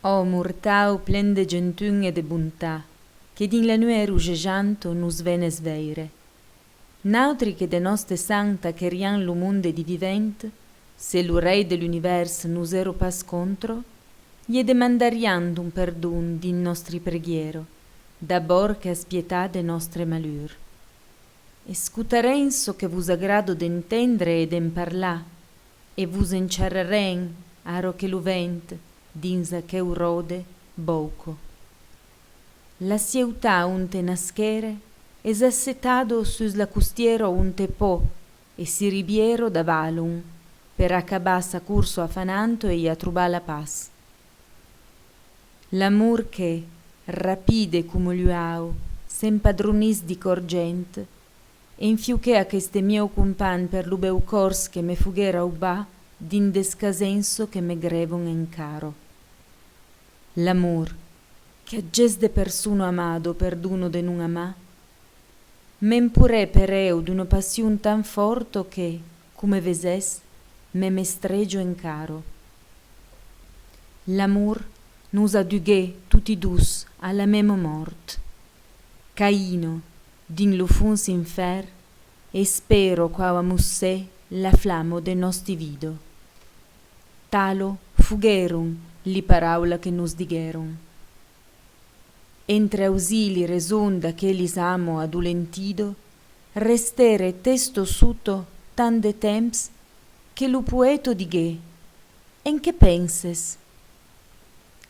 O mortau plen de gentun e de bontà, che din la nuit rugejanto nus venes veire. Nautri che de noste santa cherian lo monde di vivent, se lo rei de l'univers nus ero pas contro, gli demandarian un perdun din nostri preghiero, d'abor che aspietà de nostre malur. E scutarenso che vus agrado d'entendre e d'emparlà, e vus enciarraren, aro che lo vent, dins che urode, bouco. La ciutà un te naschere, es assetado sus la custiero un te po, e si ribiero da valum, per acabà sa curso afananto e a trubà la paz. L'amor che, rapide come l'uau, s'empadronis di corgent, e infiuché a cheste mio cumpan per l'ubeu cors che me fughera ubà, din descasenso che me grevon en caro. L'amor, che agges de persuno amado perduno de nun amà, men pure per eu d'una passion tan forto che, come veses, me mestregio en caro. L'amor nus adughe tutti dus alla memo mort. Caino, din lo funs infer, e spero qua musse la flamo de nosti vido. Talo fugherum li paraula che nus digherum. Entre ausili resonda che lis amo adulentido, restere testo suto tan de temps che lo poeto dighe, en che penses?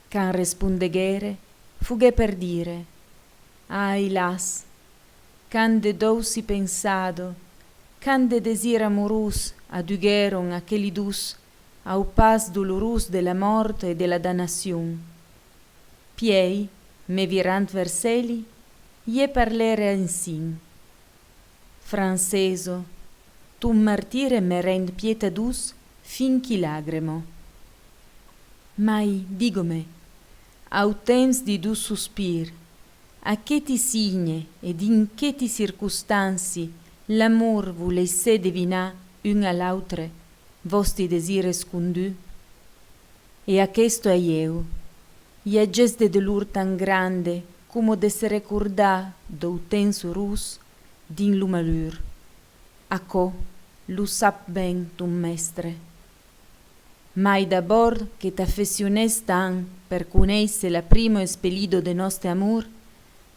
Can respondeghere, fughe per dire, ai las, can de dousi pensado, can de desir amorus adugheron aqueli dus, au pas dolorus de la morte e de la damnazion. Piei, me virant verseli, ie parlere insin. Franceso, tu martire me rend pietadus finchi lagremo. Mai, digome, au temps di dus suspir, a che ti signe ed in che ti circustanzi l'amor vuleisse divinà un all'autre, vosti desire scundu? E a questo è eu, e a geste de lur tan grande, come de se recordà do tenso rus, din lu malur. Acco, lu sap ben tu mestre. Mai d'abord che t'affeziones tan per cuneisse la primo espelido de nostre amor,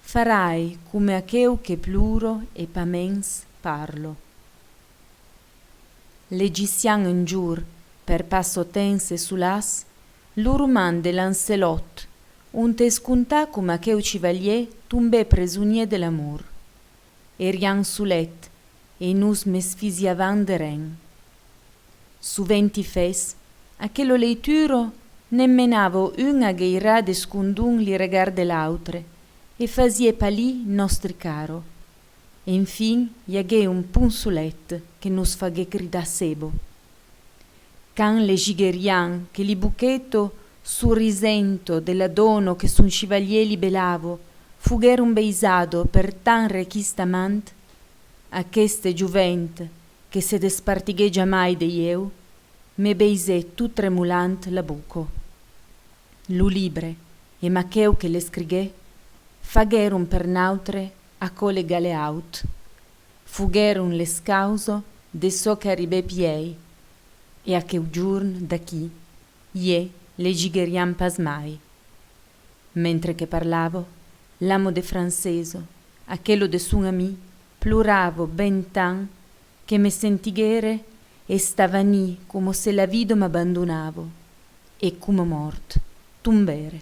farai come acheu che pluro e pamens parlo. L'Egician un giur, per passo tense sulas, l'urman de Lancelot, un te scuntà come acheu chevalier tumbe presunie dell'amor. Erian sulet, e nus mesfisiavan de ren. Suventi fes, aquello leituro nemmenavo un agheirà de scundun li regar de l'autre, e fasie palì nostri caro. E infin iaghe un punsulet che nus faghe crida sebo. Can le gigherian che li buchetto surrisento della dono che sun chevalier li belavo, fugher un beisado per tan requistamant, a cheste giuvent che se despartighe mai de eu, me beise tu tremulant la buco. Lu libre, e macheu che le scrighe, fagherum per nautre a cole galeaut, fugherum le scauso de so che arribe piei, e a che giurn da chi, ie le gigheriam pasmai. Mentre che parlavo, l'amo de Franceso, a quello de sun ami, pluravo ben tan che me sentighere e stava ni come se la vido m'abbandonavo, e come mort, tumbere.